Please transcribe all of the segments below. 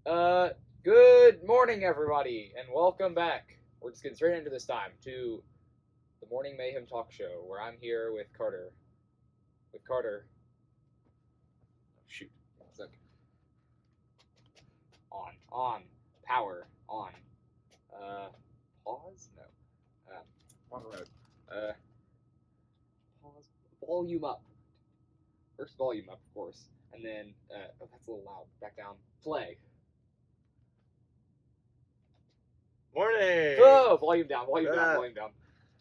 Good morning, everybody, and welcome back. We're just getting straight into this time to the Morning Mayhem Talkshow, where I'm here with Carter. Shoot. Look. On. Power. On. Pause? No. On road. Pause. Volume up. First volume up, of course. And then, oh, that's a little loud. Back down. Play. Morning! Oh, volume down.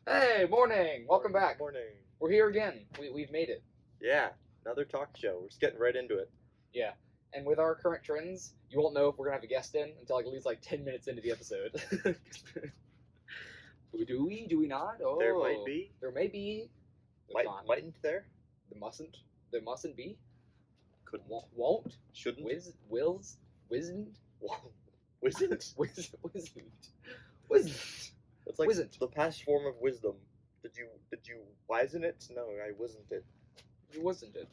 Hey, morning! Welcome back. Morning. We're here again. We've made it. Yeah, another talk show. We're just getting right into it. Yeah. And with our current trends, you won't know if we're going to have a guest in until at least 10 minutes into the episode. Do we? Do we not? Oh, There might be. There may be. Mightn't there? There mustn't. There mustn't be. Couldn't. Won't. Shouldn't. Wills. Wisn't. Wisn't? Wisn't. It's like Wisn't. the past form of wisdom. Did you wisen it? No, I wasn't it. You wasn't it.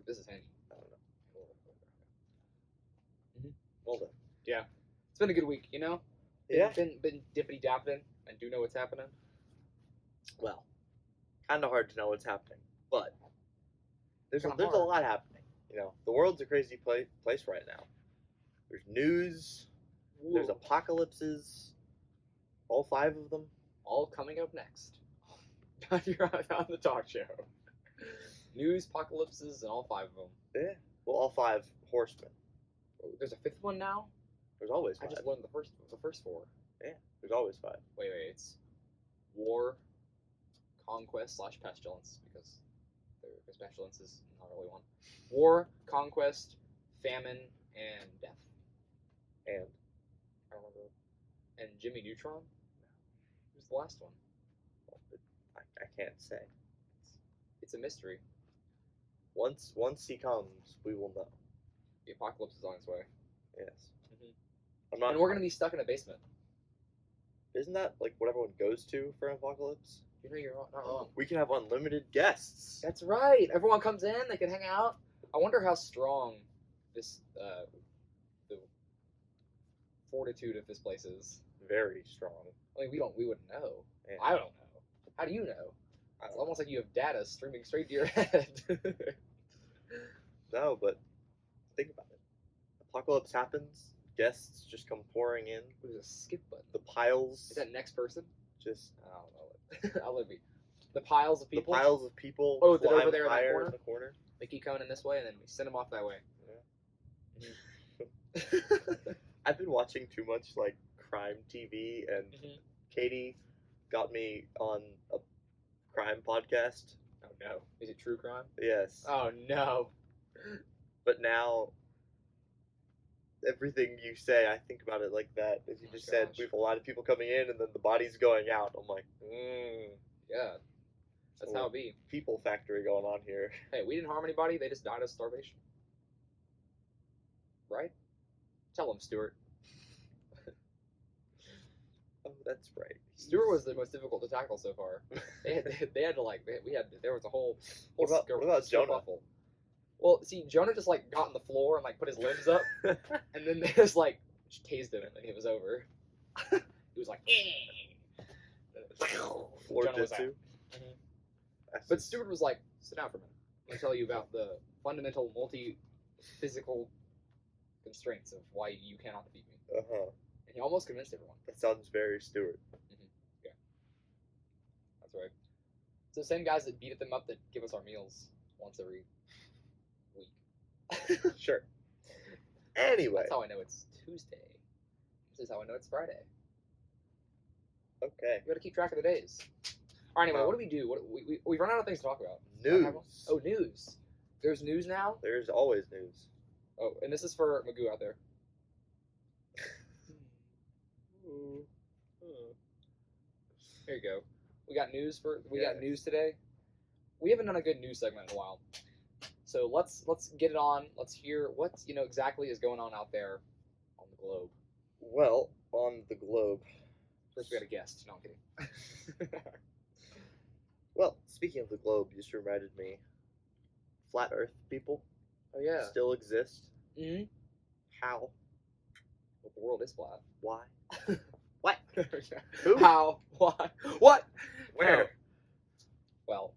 This is handy. I don't know. Mm-hmm. Well done. Yeah. It's been a good week, you know? Yeah. Been dippity dapping and do know what's happening. Well, kind of hard to know what's happening, but there's a Kinda hard. lot happening. You know, the world's a crazy place right now. There's news. Whoa. There's apocalypses. All 5 of them. All coming up next. You're on the talk show. News, apocalypses, and all 5 of them. Yeah. Well, all 5 horsemen. There's a 5th one now? There's always 5. I just won the first 4. Yeah. There's always 5. Wait. It's war, conquest / pestilence, because pestilence is not really one. War, conquest, famine, and death. And I don't remember. And Jimmy Neutron? Who's the last one? well, I can't say. It's a mystery. Once he comes, we will know. The apocalypse is on its way. Yes. Mhm. I'm not. And we're gonna be stuck in a basement. Isn't that like what everyone goes to for an apocalypse? You know you're not wrong. We can have unlimited guests. That's right. Everyone comes in. They can hang out. I wonder how strong this the fortitude of this place is. Very strong. I mean, we wouldn't know. Yeah. I don't know. How do you know? I It's don't almost like you have data streaming straight to your head. No, but think about it. Apocalypse happens. Guests just come pouring in. There's a skip button. The piles. Is that next person? Just I don't know. I'll let it be. The piles of people. The piles of people. Oh, they're climb over there in that higher corner? in the corner. They keep coming in this way, and then we send them off that way. I've been watching too much crime TV, and Katie got me on a crime podcast. Oh no! Is it true crime? Yes. Oh no! But now, everything you say, I think about it like that. As you Oh, just said, gosh. we have a lot of people coming in, and then the bodies going out. I'm like, Yeah, that's how it be. people factory going on here. Hey, we didn't harm anybody. They just died of starvation. Right? Tell them, Stuart. Oh, that's right. Stuart was the most difficult to tackle so far. They had to there was a whole What about Jonah? kerfuffle. Well, see, Jonah just got on the floor and put his limbs up, and then they just tased him, and then it was over. He was like, Floor Jonah was out. jitsu. But Stuart was like, sit down for a minute. I'm gonna tell you about the fundamental multi-physical constraints of why you cannot defeat me. And he almost convinced everyone. That sounds very Stewart. Yeah. That's right. It's the same guys that beat them up that give us our meals once every week. Sure. Anyway. That's how I know it's Tuesday. This is how I know it's Friday. Okay. You gotta keep track of the days. Alright, anyway, what do we do? We've run out of things to talk about. News. Oh, news. There's news now? There's always news. Oh, and this is for Magoo out there. Here you go. We got news today. We haven't done a good news segment in a while. So let's get it on. Let's hear what exactly is going on out there on the globe. Well, on the globe. First we got a guest. No, I'm kidding. Well, speaking of the globe, you just reminded me. Flat Earth people Oh yeah. still exist. Mm-hmm. How? The world is flat. Why? What? Who? How? Why? What? Where? No. Well,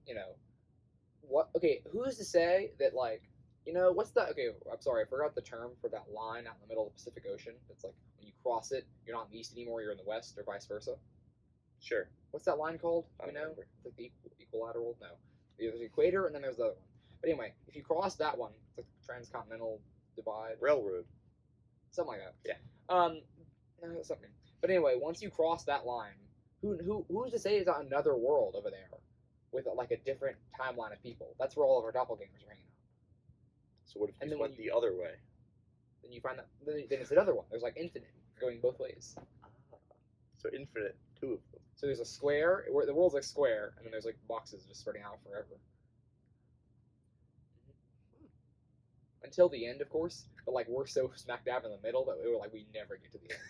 what? Okay, who's to say that like, what's that? Okay, I'm sorry, I forgot the term for that line out in the middle of the Pacific Ocean. It's like when you cross it, you're not in the east anymore, you're in the west, or vice versa. Sure. What's that line called? I don't remember. It's like the equilateral. No, there's the equator, and then there's the other one. But anyway, if you cross that one, it's like the transcontinental divide. Railroad. Something like that. Yeah. No, something. But anyway, once you cross that line, who's to say it's not another world over there with like a different timeline of people? That's where all of our doppelgangers are hanging out. So what if And you then went the other way? Then you find that then it's another one. There's like infinite going both ways. So infinite, two of them. So there's a square where the world's like square, and then there's like boxes just spreading out forever. Until the end, of course. But like we're so smack dab in the middle that we never get to the end.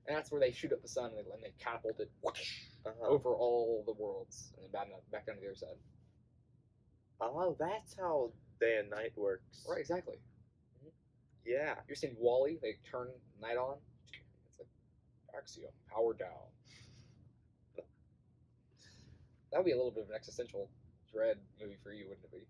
And that's where they shoot up the sun and they catapult it over all the worlds and then back down to the other side. Oh, that's how day and night works. Right, exactly. Yeah. You've seen Wall-E? They turn night on. It's like Axiom, power down. That would be a little bit of an existential dread movie for you, wouldn't it be?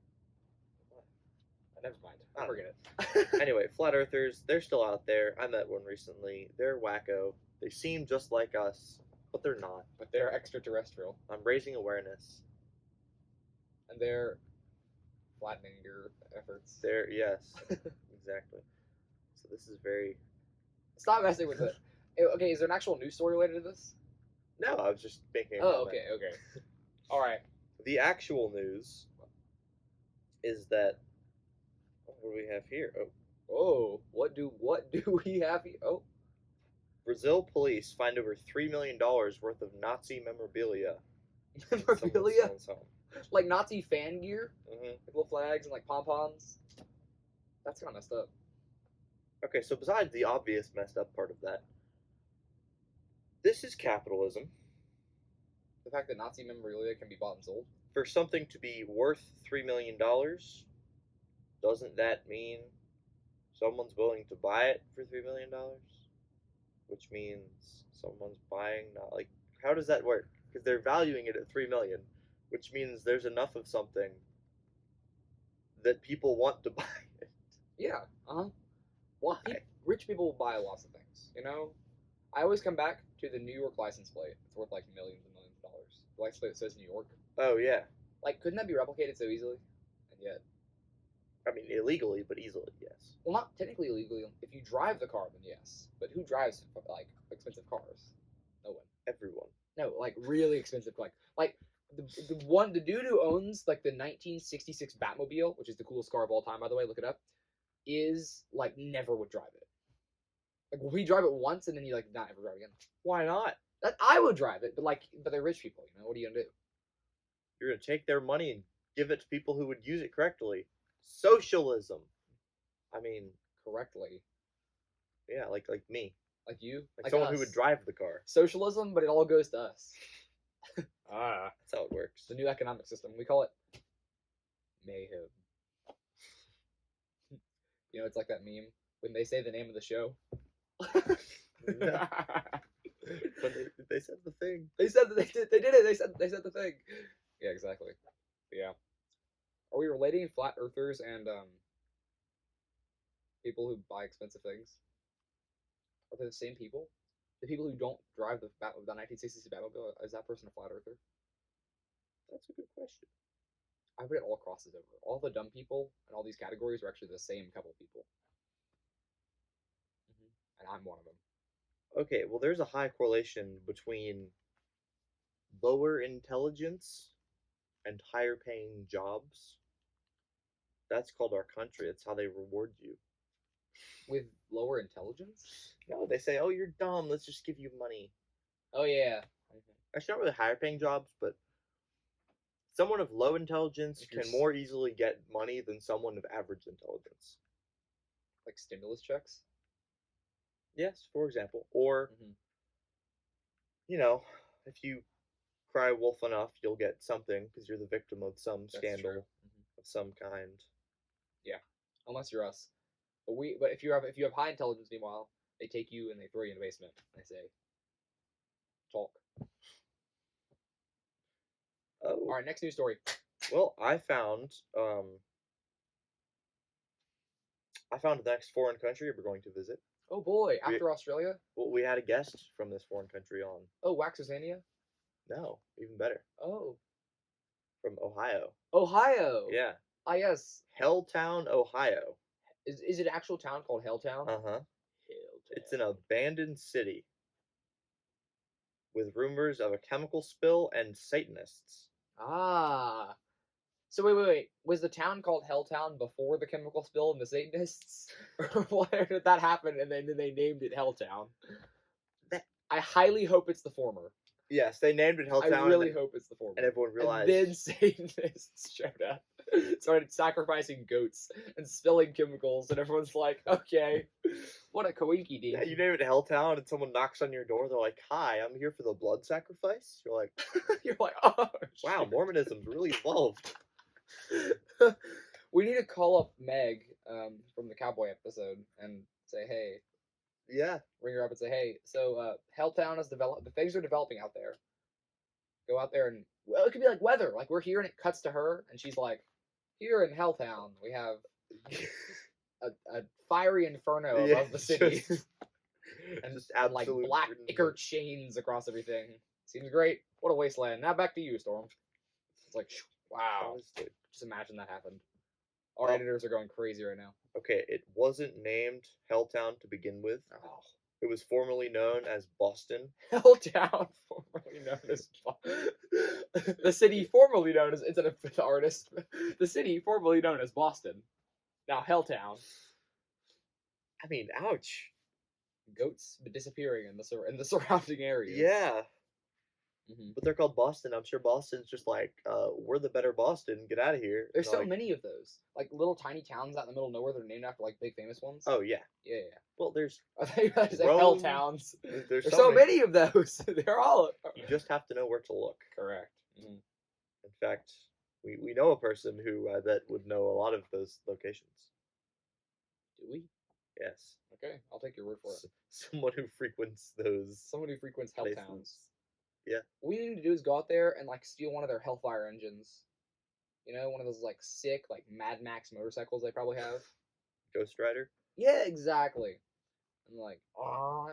Never mind. I forget it. Anyway, flat earthers, they're still out there. I met one recently. They're wacko. They seem just like us, but they're not. But they're extraterrestrial. I'm raising awareness. And they're flattening your efforts. Yes, exactly. So this is very... Stop messing with it. Okay, is there an actual news story related to this? No, I was just making a Oh, comment. okay. All right. The actual news is that... What do we have here? Oh, what do we have here? Oh, Brazil police find over $3 million worth of Nazi memorabilia. memorabilia, Someone's home. like Nazi fan gear, Mm-hmm. like little flags and like pom poms. That's kind of messed up. Okay, so besides the obvious messed up part of that, this is capitalism. The fact that Nazi memorabilia can be bought and sold. For something to be worth $3 million, doesn't that mean someone's willing to buy it for $3 million? Which means someone's buying, not like, how does that work? Because they're valuing it at $3 million, which means there's enough of something that people want to buy it. Yeah. Why? Rich people will buy lots of things. I always come back to the New York license plate. It's worth like millions and millions of dollars. The license plate that says New York. Oh yeah. Like, couldn't that be replicated so easily? And yet. I mean, illegally, but easily, yes. Well, not technically illegally. If you drive the car, then yes. But who drives like expensive cars? No one. Everyone. No, like really expensive. Like the dude who owns like the 1966 Batmobile, which is the coolest car of all time, by the way. Look it up. Is like never would drive it. Like we drive it once and then you like not ever drive again. Why not? I would drive it, but they're rich people. What are you gonna do? You're gonna take their money and give it to people who would use it correctly. Socialism. I mean, Correctly. Yeah, like me. Like you? Like someone us. who would drive the car. Socialism, but it all goes to us. That's how it works. The new economic system. We call it mayhem. It's like that meme when they say the name of the show. But they said the thing. They said that they did it. They said the thing. Yeah, exactly. Yeah. Are we relating flat earthers and people who buy expensive things? Are they the same people? The people who don't drive the 1960s Batmobile, is that person a flat earther? That's a good question. I bet it all crosses over. All the dumb people and all these categories are actually the same couple people. And I'm one of them. Okay, well, there's a high correlation between lower intelligence and higher paying jobs. That's called our country. It's how they reward you. With lower intelligence? No, they say, oh, you're dumb. Let's just give you money. Oh, yeah. Actually, not really higher paying jobs, but someone of low intelligence can more easily get money than someone of average intelligence. Like stimulus checks? Yes, for example. Or, if you cry wolf enough, you'll get something because you're the victim of some scandal of some kind. Yeah, unless you're us. But if you have high intelligence, meanwhile, They take you and they throw you in the basement. And they say, talk. Oh. All right, next news story. Well, I found the next foreign country we're going to visit. Oh boy, after Australia? Well, we had a guest from this foreign country on. Oh, Waxosania? No, even better. Oh. From Ohio. Ohio! Yeah. Ah, yes. Helltown, Ohio. Is it an actual town called Helltown? Uh-huh. Helltown. It's an abandoned city with rumors of a chemical spill and Satanists. Ah. So wait. Was the town called Helltown before the chemical spill and the Satanists? Or why did that happen and then they named it Helltown? I highly hope it's the former. Yes, they named it Helltown. I really hope it's the former. And everyone realized. And then Satanists showed up, started sacrificing goats and spilling chemicals, and everyone's like, okay, what a coinky dink. Yeah, you name it Helltown, and someone knocks on your door. They're like, "Hi, I'm here for the blood sacrifice." You're like, oh, wow, Mormonism's really evolved. We need to call up Meg from the Cowboy episode and say, hey. Yeah. Ring her up and say, hey, so Helltown is developed. The things are developing out there. Go out there and, well, it could be like weather. Like, we're here and it cuts to her, and she's like, here in Helltown, we have a fiery inferno above the city. and like black ichor chains across everything. Seems great. What a wasteland. Now back to you, Storm. It's like, wow. Just imagine that happened. Our editors are going crazy right now. Okay, it wasn't named Helltown to begin with. Oh. It was formerly known as Boston. Helltown, formerly known as the city formerly known as, instead of the artist, the city formerly known as Boston. Now Helltown. I mean, ouch. Goats disappearing in the surrounding areas. Yeah. Mm-hmm. But they're called Boston. I'm sure Boston's just like, we're the better Boston. Get out of here. There's so many of those. Like little tiny towns out in the middle of nowhere. They're named after like big famous ones. Oh, yeah. Yeah. Well, there's hell towns. There's so many of those. They're all. You just have to know where to look. Correct. Mm-hmm. In fact, we know a person who that would know a lot of those locations. Do we? Yes. Okay, I'll take your word for it. Someone who frequents those. Someone who frequents hell towns. Yeah. What we need to do is go out there and like steal one of their Hellfire engines. You know, one of those like sick like Mad Max motorcycles they probably have. Ghost Rider. Yeah, exactly. And like,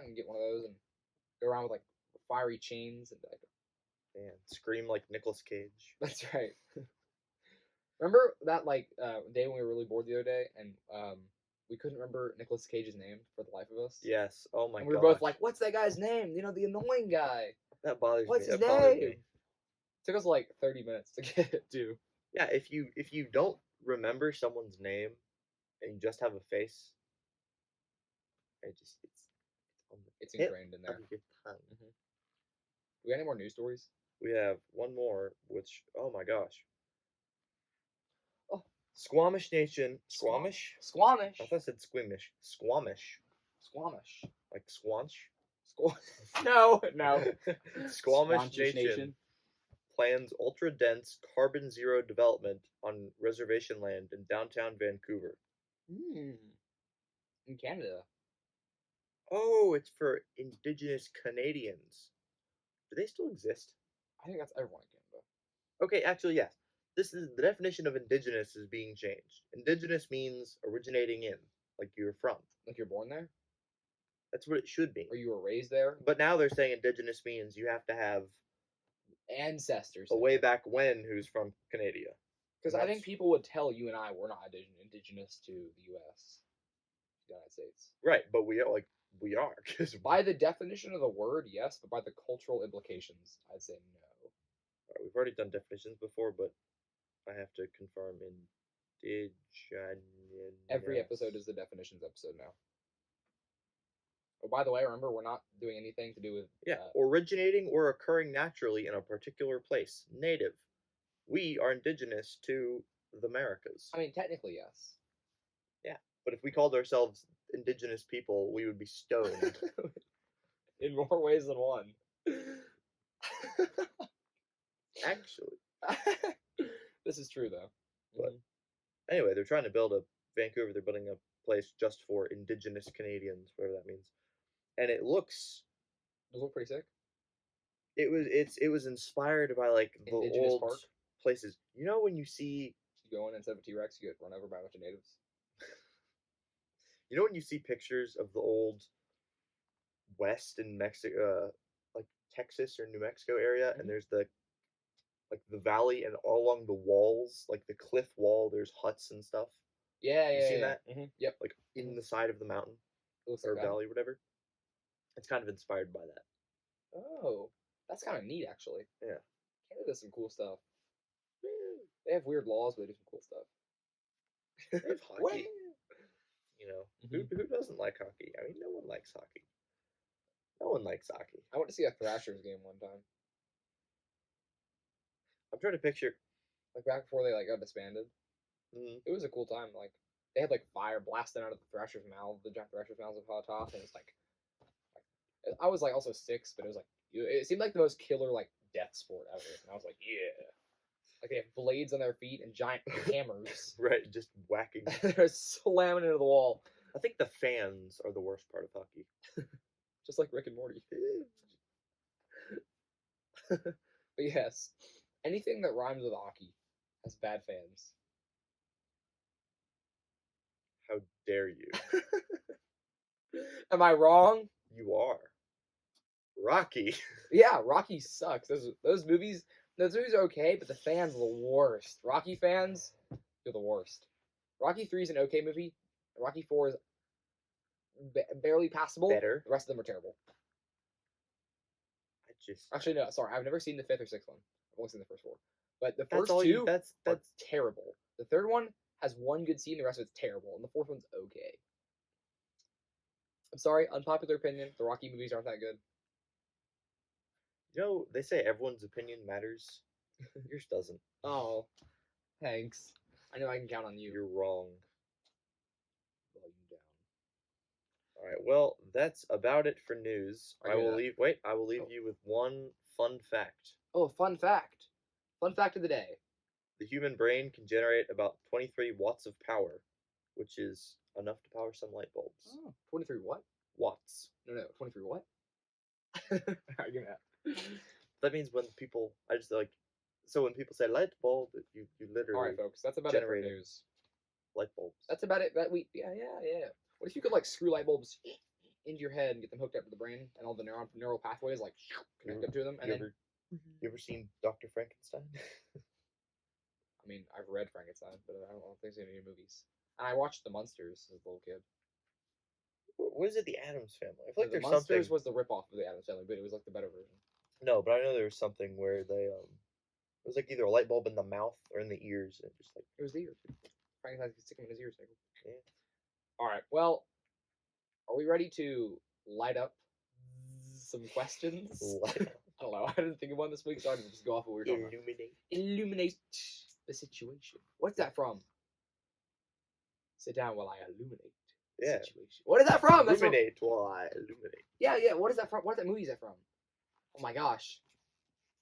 and get one of those and go around with like fiery chains and like. Man, scream like Nicolas Cage. That's right. Remember that like day when we were really bored the other day and we couldn't remember Nicolas Cage's name for the life of us? Yes. Oh my god. We were both like, "What's that guy's name? You know, the annoying guy." That bothers me. What's his name? It took us like 30 minutes to get it to. Yeah, if you don't remember someone's name and you just have a face, it's ingrained in there. Mm-hmm. Do we have any more news stories? We have one more, which, oh my gosh. Oh. Squamish Nation. Squamish? Squamish. I thought I said squimish. Squamish. Squamish. Like squanch? No. Squamish Nation plans ultra-dense carbon zero development on reservation land in downtown Vancouver. In Canada. Oh, it's for Indigenous Canadians. Do they still exist? I think that's everyone in Canada. Okay, actually, yes. This is the definition of indigenous is being changed. Indigenous means originating in, like you're from. Like you're born there? That's what it should be. Or you were raised there? But now they're saying indigenous means you have to have ancestors. A way back when who's from Canada. Because I think people would tell you and I we're not indigenous to the U.S. United States. Right, but we are cause by the definition of the word, yes, but by the cultural implications, I'd say no. Right, we've already done definitions before, but I have to confirm indigenous. Every episode is the definitions episode now. Oh, by the way, remember, we're not doing anything to do with... originating or occurring naturally in a particular place. Native. We are indigenous to the Americas. I mean, technically, yes. Yeah, but if we called ourselves indigenous people, we would be stoned. In more ways than one. Actually. This is true, though. But anyway, they're trying to build Vancouver, they're building a place just for indigenous Canadians, whatever that means. and it looks. Those look pretty sick. It was inspired by like the Indigenous old park. places. You know when you see. You go in instead of a T-Rex, you get run over by a bunch of natives. You know when you see pictures of the old West in Mexico, like Texas or New Mexico area, and there's the valley, and all along the walls, like the cliff wall, there's huts and stuff. Yeah, You seen that? Mm-hmm. Yep. Like in the side of the mountain It looks or like that. valley, whatever. It's kind of inspired by that. Oh, that's kind of neat, actually. Yeah. Canada does some cool stuff. They have weird laws, but they do some cool stuff. They have hockey. You know, Mhm. who doesn't like hockey? I mean, no one likes hockey. No one likes hockey. I went to see a Thrashers game one time. I'm trying to picture. Like back before they got disbanded. Mm, It was a cool time. Like they had fire blasting out of the Thrashers' mouth, the giant Thrashers' mouths of hot top, and it's like I was also 6, but it was it seemed like the most killer death sport ever. And I was like, yeah. Like they have blades on their feet and giant hammers. right, just whacking. They're slamming into the wall. I think the fans are the worst part of hockey. Just like Rick and Morty. But yes, anything that rhymes with hockey has bad fans. How dare you? Am I wrong? You are. Rocky. Yeah, Rocky sucks. Those movies are okay, but the fans are the worst. Rocky fans, you're the worst. Rocky 3 is an okay movie. Rocky 4 is barely passable. Better. The rest of them are terrible. Actually, no, sorry. I've never seen the 5th or 6th one. I've only seen the first 4. But the first two that's are terrible. The third one has one good scene, the rest of it's terrible. And the fourth one's okay. I'm sorry, unpopular opinion. The Rocky movies aren't that good. You know, they say everyone's opinion matters. Yours doesn't. Oh, thanks. I know I can count on you. You're wrong. Volume down. All right. Well, that's about it for news. I I hear will that. leave. I will leave you with one fun fact. Oh, fun fact. Fun fact of the day. The human brain can generate about 23 watts of power, which is enough to power some light bulbs. Oh, 23 what? Watts. No, 23 what? Alright, give me that. That means when people, so when people say light bulb, you literally Alright, folks, that's about it for generating news. light bulbs. That's about it. Yeah. What if you could screw light bulbs into your head and get them hooked up to the brain and all the neural pathways connect up to them, and You ever seen Dr. Frankenstein? I mean, I've read Frankenstein, but I don't think I've seen any movies. And I watched The Munsters as a little kid. What is it? The Addams Family. I feel like The there's Munsters something. was the ripoff of the Addams Family, but it was the better version. No, but I know there was something where they it was either a light bulb in the mouth or in the ears, and just It was the ears. Frankenstein could stick him in his ears. Yeah. All right. Well, are we ready to light up some questions? I don't know. I didn't think of one this week, so I just go off what we were talking about. Illuminate the situation. What's that from? Sit down while I illuminate the situation. What is that from? Illuminate while I illuminate. Yeah. What is that from? What movie is that from? Oh my gosh.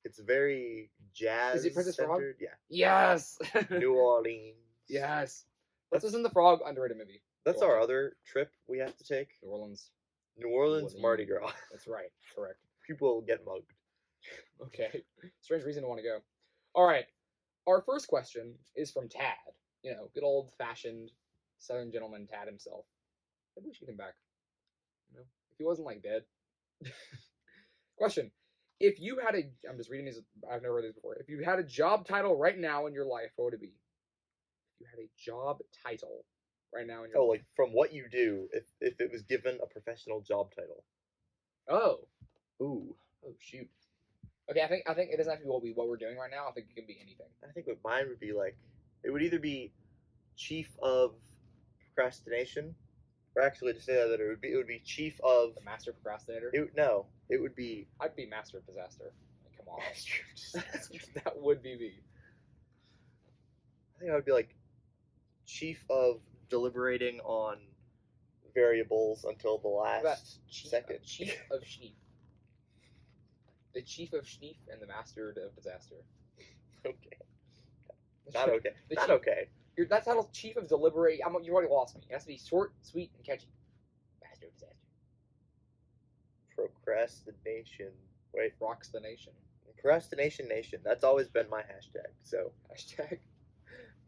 It's very jazz. Is it Princess Frog? Yeah. Yes. New Orleans. Yes. This isn't the Frog underrated movie. That's our other trip we have to take. New Orleans. New Orleans Mardi Gras. That's right. Correct. People get mugged. Okay. Strange reason to want to go. All right. Our first question is from Tad. Good old-fashioned Southern gentleman Tad himself. Maybe we should get him back. If he wasn't dead. Question. If you had I'm just reading these, I've never read these before. If you had a job title right now in your life, what would it be? If you had a job title right now in your life. From what you do, if it was given a professional job title. Oh. Ooh. Oh, shoot. Okay, I think it doesn't have to be what we're doing right now. I think it can be anything. I think what mine would be it would either be chief of procrastination, or actually to say that it would be chief of the master procrastinator. It would be. I'd be master of disaster. Come on, master of disaster. That would be me. I think I would be chief of deliberating on variables until the last second. Chief of Schneef. The chief of Schneef and the master of disaster. Okay. Not okay. Not okay. That title's chief of deliberate. You've already lost me. It has to be short, sweet, and catchy. Master of disaster. Procrastination. Wait. Rocks the nation. Procrastination Nation. That's always been my hashtag. So. Hashtag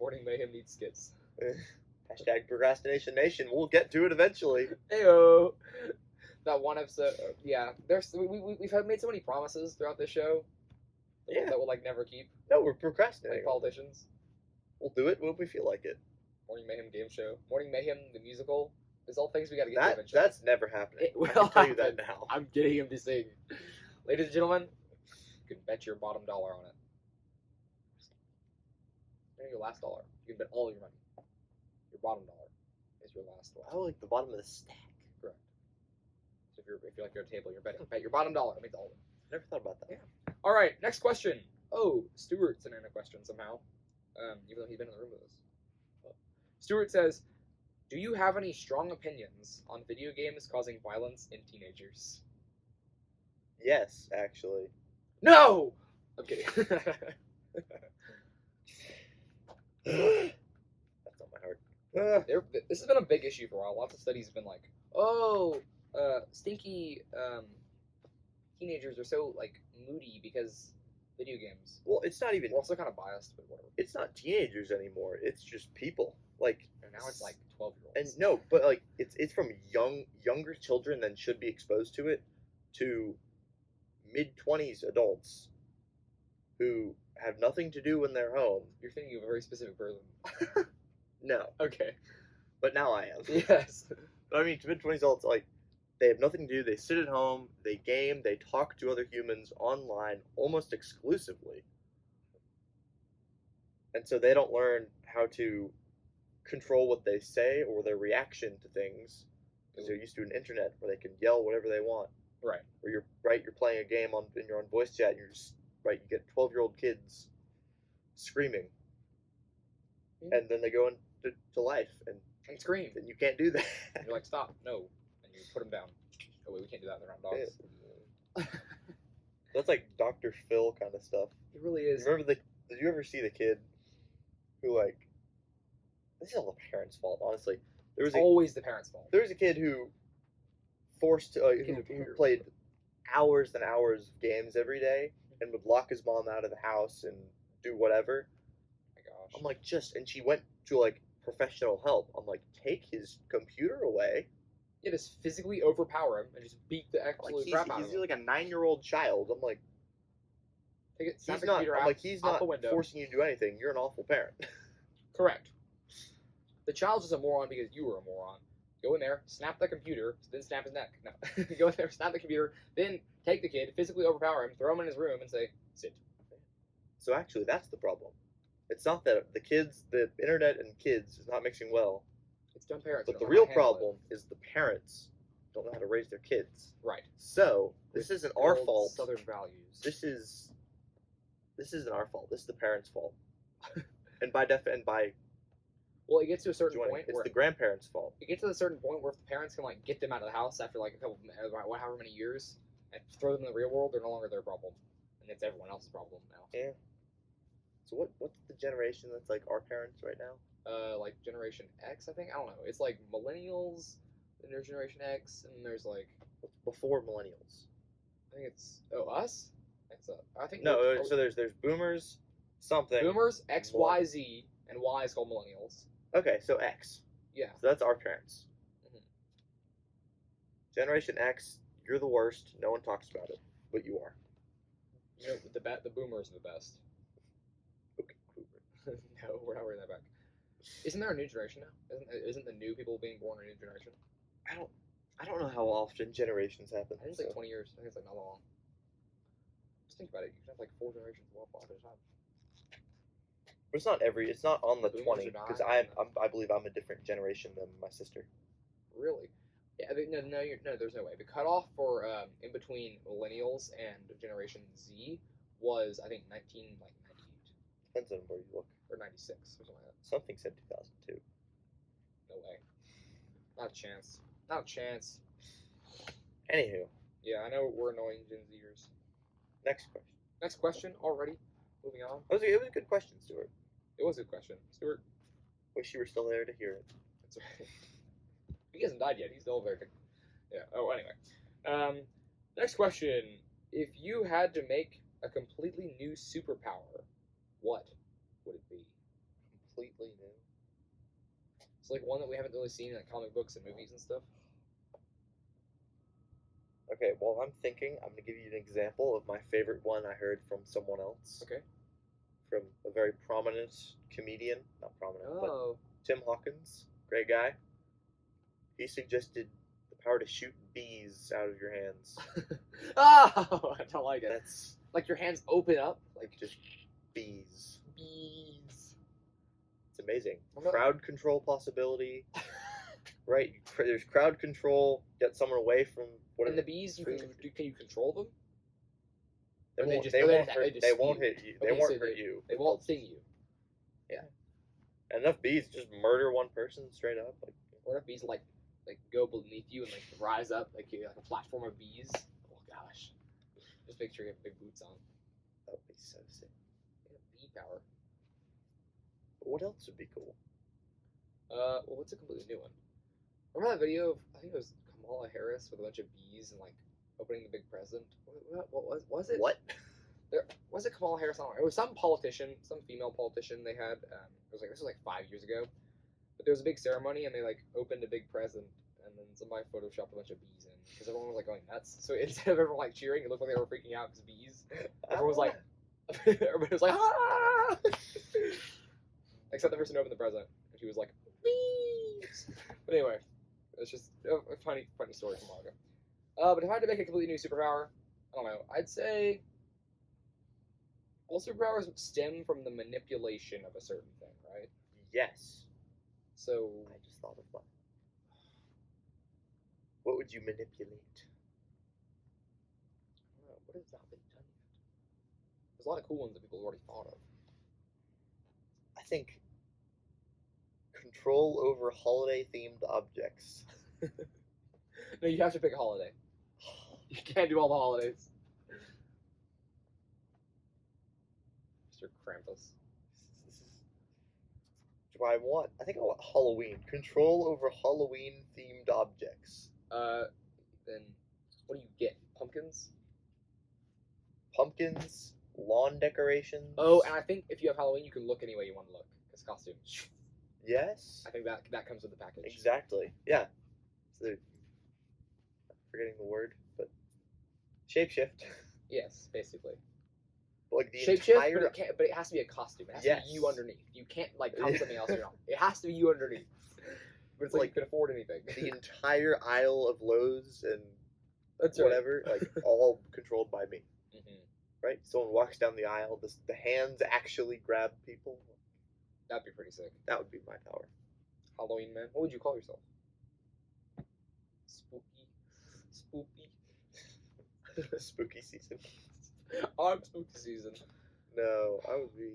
Morning Mayhem needs skits. Hashtag Procrastination Nation. We'll get to it eventually. Heyo. That one episode. Yeah. We've made so many promises throughout this show. That we'll like never keep. No, we're procrastinating. Like politicians. We'll do it when we feel like it. Morning Mayhem game show. Morning Mayhem the musical. There's all things we got to get to eventually. That's never happening. It will I can tell you happen. that now. I'm getting him to sing. Ladies and gentlemen, you can bet your bottom dollar on it. And your last dollar. You can bet all your money. Your bottom dollar is your last dollar. I like the bottom of the stack. Correct. So if you're like you're at a table, you're betting. Bet your bottom dollar. That means all of it. Never thought about that. Yeah. All right. Next question. Oh, Stuart sent in a question somehow. Even though he's been in the room with us. Stuart says, "Do you have any strong opinions on video games causing violence in teenagers?" Yes, actually. No! I'm kidding. That's on my heart. This has been a big issue for a while. Lots of studies have been like, stinky teenagers are so like moody because video games. Well, it's not even. We're also kind of biased, but whatever. It's not teenagers anymore. It's just people. Like, and now it's like 12-year-olds. And no, but like it's from younger children than should be exposed to it, to mid-20s adults who have nothing to do when they're home. You're thinking of a very specific person. No. Okay. But now I am. Yes. But I mean, to mid-20s adults, like, they have nothing to do. They sit at home, they game, they talk to other humans online almost exclusively. And so they don't learn how to control what they say or their reaction to things, because they're used to an internet where they can yell whatever they want. Right. Or you're playing a game and you're on voice chat and you're just you get 12-year-old kids screaming. And then they go into life and scream. And you can't do that. And you're like, stop, no. And you put them down. Oh wait, we can't do that, they're not dogs. Yeah. That's like Dr. Phil kind of stuff. It really is. Did you ever see the kid who, like, this is all the parents' fault, honestly. Always the parents' fault. There was a kid who who played hours and hours of games every day and would lock his mom out of the house and do whatever. Oh my gosh. I'm like, and she went to, like, professional help. I'm like, take his computer away. Yeah, just physically overpower him and just beat the absolute crap out of him. He's like a 9-year-old child. I'm like, take it, he's not forcing you to do anything. You're an awful parent. Correct. The child's just a moron because you were a moron. Go in there, snap the computer, then snap his neck. No. Go in there, snap the computer, then take the kid, physically overpower him, throw him in his room, and say, sit. So actually, that's the problem. It's not that the internet and kids is not mixing well. It's dumb parents. But the real problem is the parents don't know how to raise their kids. Right. So this isn't our fault. Southern values. This isn't our fault. This is the parents' fault. and by well, it gets to a certain point it's where the grandparents' fault. It gets to a certain point where if the parents can like get them out of the house after like a couple, however many years, and throw them in the real world, they're no longer their problem, and it's everyone else's problem now. Yeah. So what's the generation that's like our parents right now? Like Generation X, I think. I don't know. It's like millennials, and there's Generation X, and there's like before millennials. I think it's us. I think no. So there's boomers, something. Boomers, X, Y, Z, and Y is called millennials. Okay, so X. Yeah. So that's our parents. Mm-hmm. Generation X, you're the worst. No one talks about it, but you are. You know, the boomers are the best. Okay, boomer. No, we're not bringing that back. Isn't there a new generation now? Isn't the new people being born a new generation? I don't know how often generations happen. I think it's like 20 years. I think it's like not long. Just think about it. You can have like 4 generations of at a time. But it's not on the 20, because I believe I'm a different generation than my sister. Really? Yeah. No. There's no way. The cutoff for in between millennials and Generation Z was I think 1998. Depends on where you look. Or 96 or something like that. Something said 2002. No way. Not a chance. Not a chance. Anywho. Yeah, I know we're annoying Gen Zers. Next question already. Moving on. It was a good question, Stuart. It was a good question. Stuart. Wish you were still there to hear it. That's right. He hasn't died yet. He's still very good. Yeah. Oh, anyway. Next question. If you had to make a completely new superpower, what would it be? Completely new. It's like one that we haven't really seen in like comic books and movies and stuff. Okay, while I'm thinking, I'm going to give you an example of my favorite one I heard from someone else. Okay. From a very prominent comedian. Not prominent, but Oh. Tim Hawkins. Great guy. He suggested the power to shoot bees out of your hands. Oh, I don't like it. That's Like your hands open up, like just bees. bees. It's amazing. I'm not- Crowd control possibility. Right? There's crowd control. Get someone away from whatever. And the bees, can you control them? They Or they won't, just- they or they won't just- hurt. they just They won't sting hit you. Okay, They won't so hurt you. They won't sting you. Enough bees just murder one person straight up. Like, Or if bees like go beneath you and like rise up like a platform of bees. Oh gosh. Just make sure you have big boots on. that would be so sick. Yeah, bee power. But what else would be cool? Well, what's a completely new one? Remember that video of, I think it was Kamala Harris with a bunch of bees and like opening the big present? What was it? What? Was it Kamala Harris? I don't know. It was some politician, some female politician they had. This was like 5 years ago. But there was a big ceremony and they like opened a big present and then somebody photoshopped a bunch of bees in because everyone was like going nuts. So instead of everyone like cheering, it looked like they were freaking out because bees. Everyone was like, everybody was like, ah! Except the person who opened the present, and she was like, bees. But anyway, it's just a funny story from a while ago. But if I had to make a completely new superpower, I don't know. I'd say all superpowers stem from the manipulation of a certain thing, right? Yes. So I just thought of one. What would you manipulate? I don't know. What has not been done yet? There's a lot of cool ones that people have already thought of. I think control over holiday-themed objects. No, you have to pick a holiday. You can't do all the holidays. Mr. Krampus. Do I want? I think I want Halloween. Control over Halloween-themed objects. Then what do you get? Pumpkins? Pumpkins, lawn decorations. Oh, and I think if you have Halloween, you can look any way you want to look. Because costumes. Yes. I think that comes with the package. Exactly. Yeah. So, I'm forgetting the word, but shapeshift. Yes, basically. Like the Shapeshift, entire. but it has to be a costume. It has to be you underneath. You can't like come something else you're not. It has to be you underneath. But it's like you can afford anything. The entire aisle of Lowe's and That's right. whatever, like all controlled by me. Mm-hmm. Right? Someone walks down the aisle, the hands actually grab people. That'd be pretty sick. That would be my power. Halloween man. What would you call yourself? Spooky. Spooky season. I'm spooky season. No, I would be.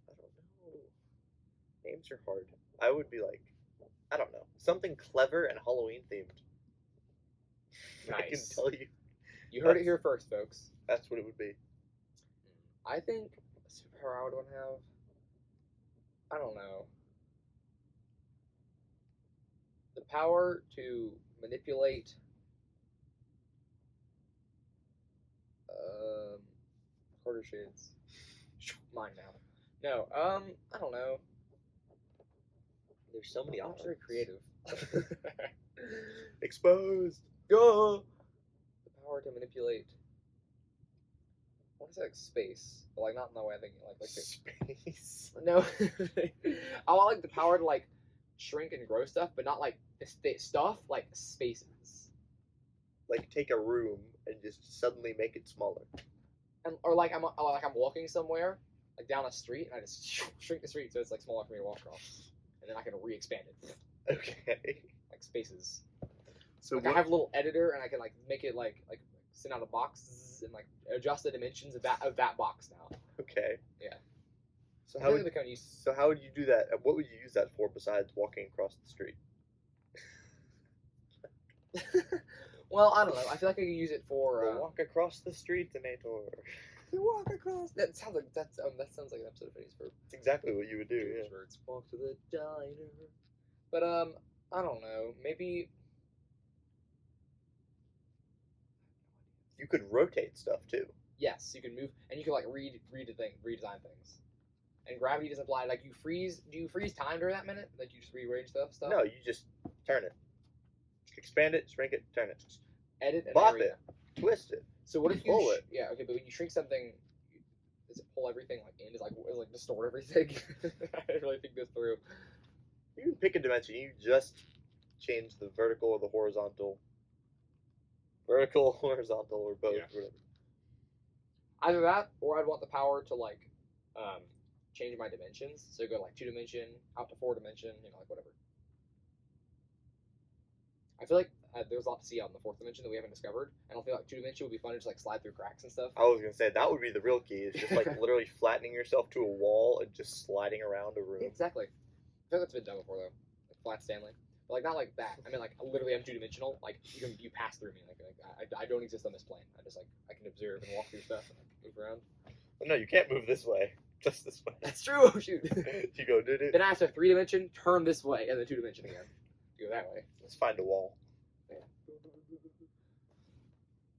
I don't know. Names are hard. I would be like, I don't know, something clever and Halloween themed. I can Nice. tell you, You heard it here first, folks. that's what it would be. I think a superpower I would want to have. I don't know. The power to manipulate. Quarter shades. Mine now. No. I don't know. There's so many I'm options. very creative. Exposed. Go. The power to manipulate. I want to say like space, but like not in the way I think like Space. no. I want like the power to like shrink and grow stuff, but not like stuff like spaces. Like take a room and just suddenly make it smaller. And or like I'm walking somewhere like down a street and I just shrink the street so it's like smaller for me to walk across, and then I can re-expand it Okay. like spaces. So Like I have a little editor and I can like make it like send out a box and like adjust the dimensions of that box now. Okay. Yeah. So I how feel would like they kind of use. so how would you do that? What would you use that for besides walking across the street? Well, I don't know. I feel like I could use it for Walk across the street, Donator. walk across. That sounds like that sounds like an episode of Phineas Ferb. That's exactly what you would do. Yeah. Words walk to the diner. But I don't know. Maybe. You could rotate stuff too. Yes, you can move, and you can like redesign things. And gravity doesn't apply. Like you freeze. Do you freeze time during that minute? Like you just rearrange stuff? No, you just turn it, expand it, shrink it, turn it, Edit and bop area. it, twist it. So what if you pull it? Yeah, okay, but when you shrink something, does it pull everything like in? Does like distort everything? I didn't really think this through. You can pick a dimension. You just change the vertical or the horizontal. Vertical, horizontal, or both. Yeah. Whatever. Either that, or I'd want the power to like change my dimensions. So go like 2-dimension out to 4-dimension. Like whatever. I feel like there's a lot to see out in the 4th dimension that we haven't discovered. I don't feel like 2-dimension would be fun to just like slide through cracks and stuff. I was gonna say that would be the real key. Is just like literally flattening yourself to a wall and just sliding around a room. Exactly. I feel like that's been done before though. Like Flat Stanley. But like not like that. I mean like literally I'm 2-dimensional. Like you pass through me. Like I don't exist on this plane. I can observe and walk through stuff and like, move around. Well, no, you can't move this way. Just this way. That's true. Oh shoot. You go did it. Then I have to 3-dimension, turn this way, and then 2-dimension again. Go that way. Let's find a wall. Yeah.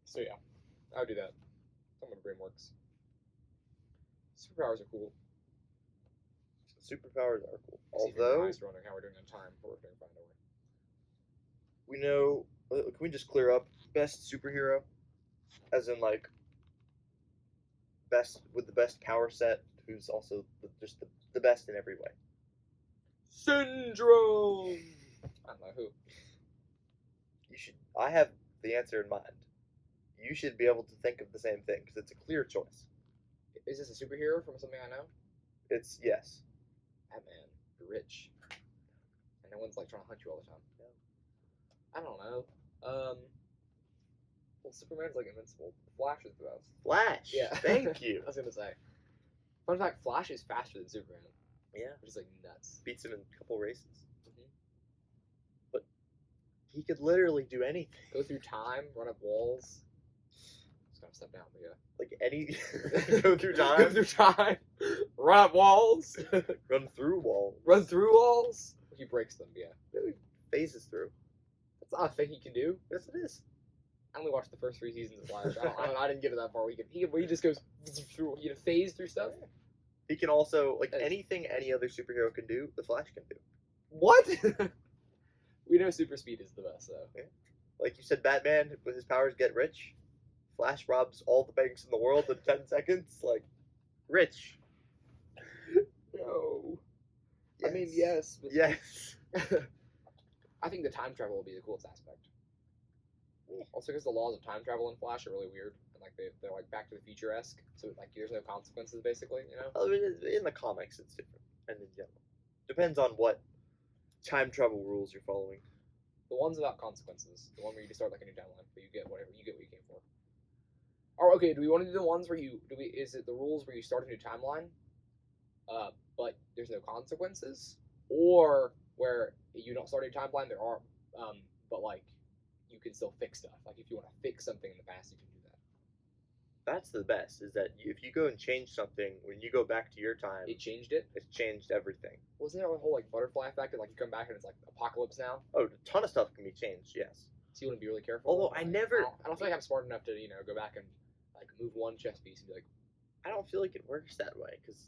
So yeah, I would do that. That's how my brain works. Superpowers are cool. Superpowers are cool. Although, Although wondering how we're doing on time, but we're going to find a way. we know, can we just clear up best superhero, as in like best with the best power set, who's also just the best in every way. Syndrome. I don't know who. You should. I have the answer in mind. You should be able to think of the same thing because it's a clear choice. Is this a superhero from something I know? It's yes. Batman. You're rich. And no one's like trying to hunt you all the time. I don't know. Well, Superman's like invincible. Flash is the best. Flash. Yeah. Thank you. I was gonna say. Fun fact: Flash is faster than Superman. Yeah. Which is like nuts. Beats him in a couple races. Mhm. But he could literally do anything. Go through time, run up walls. Just gotta step down, but yeah. Like any go through time. Go through time. Run up walls. Run through walls. Run through walls. He breaks them. Yeah. He phases through. That's not a thing he can do. Yes, it is. I only watched the first 3 seasons of Flash. I didn't get to that far. He just goes through. Phase through stuff. He can also like That is- anything any other superhero can do. The Flash can do. What? We know super speed is the best though. Like you said, Batman with his powers get rich. Flash robs all the banks in the world in 10 seconds. Like, rich. No. Yes. I mean, yes. But Yes. I think the time travel will be the coolest aspect. Also, because the laws of time travel in Flash are really weird, and like they're like Back to the Future-esque, so like there's no consequences basically, you know. I mean, in the comics, it's different, and in general, depends on what time travel rules you're following. The ones without consequences, the one where you just start like a new timeline, but you get what you came for. Or okay, do we want to do the ones where is it the rules where you start a new timeline, but there's no consequences, or where you don't start a new timeline, there are, but like you can still fix stuff. Like if you want to fix something in the past, you can do that. That's the best. Is that if you go and change something when you go back to your time, It changed it. it's changed everything. Wasn't there a whole like butterfly effect? And, like you come back and it's like apocalypse now. Oh, a ton of stuff can be changed. Yes. So you want to be really careful. Although I never- I don't feel like I'm smart enough to go back and like move one chess piece and be like, I don't feel like it works that way because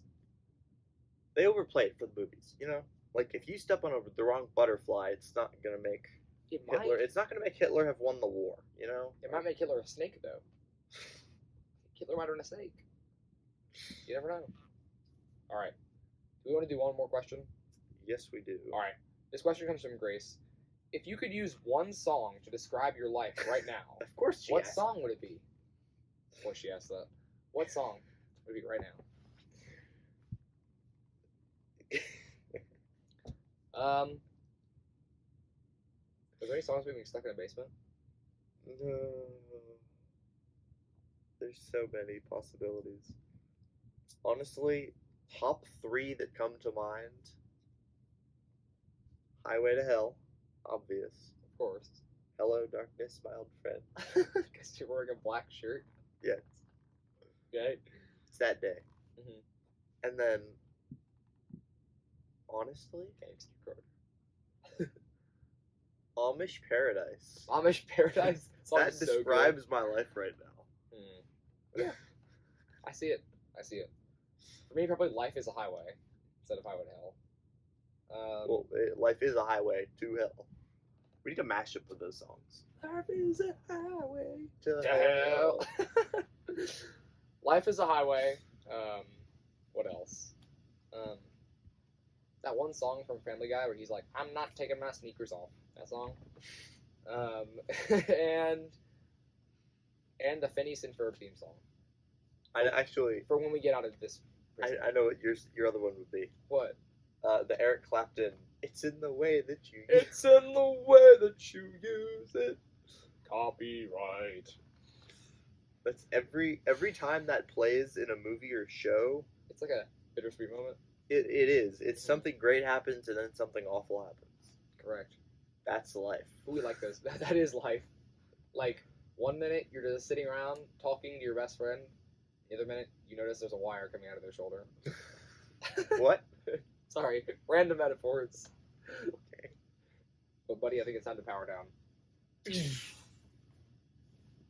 they overplay it for the movies. You know, like if you step on the wrong butterfly, it's not gonna make it Hitler. might. It's not gonna make Hitler have won the war. You know. It might make Hitler a snake though. Hitler might have been a snake. You never know. All right. Do we want to do one more question? Yes, we do. All right. This question comes from Grace. If you could use one song to describe your life right now, Of course, she what asked. song would it be? Boy, she asked that. What song would it be right now? Are there any songs being stuck in a basement? No. There's so many possibilities. Honestly, top 3 that come to mind. Highway to Hell, obvious. Of course. Hello, darkness, my old friend. Because you're wearing a black shirt. Yes, Okay. it's that day. Mhm. And then, honestly, Gangster card. Amish Paradise. Amish Paradise. Song That is so describes my life right now. good. Yeah, I see it. For me, probably Life is a Highway instead of Highway to Hell. Well, life is a highway to hell. We need a mashup of those songs. Life is a highway To hell. Life is a Highway. What else? That one song from Family Guy where he's like, "I'm not taking my sneakers off." That song. And the Phineas and Ferb theme song. I actually, For when we get out of this prison. I know what your other one would be. What? The Eric Clapton. It's in the way that you. It's in the way that you use it. Copyright. That's every time that plays in a movie or show. It's like a bittersweet moment. It is. It's something great happens and then something awful happens. Correct. That's life. We like those. That is life. Like, one minute you're just sitting around talking to your best friend. The other minute you notice there's a wire coming out of their shoulder. What? Sorry, random metaphors. Okay. But buddy, I think it's time to power down.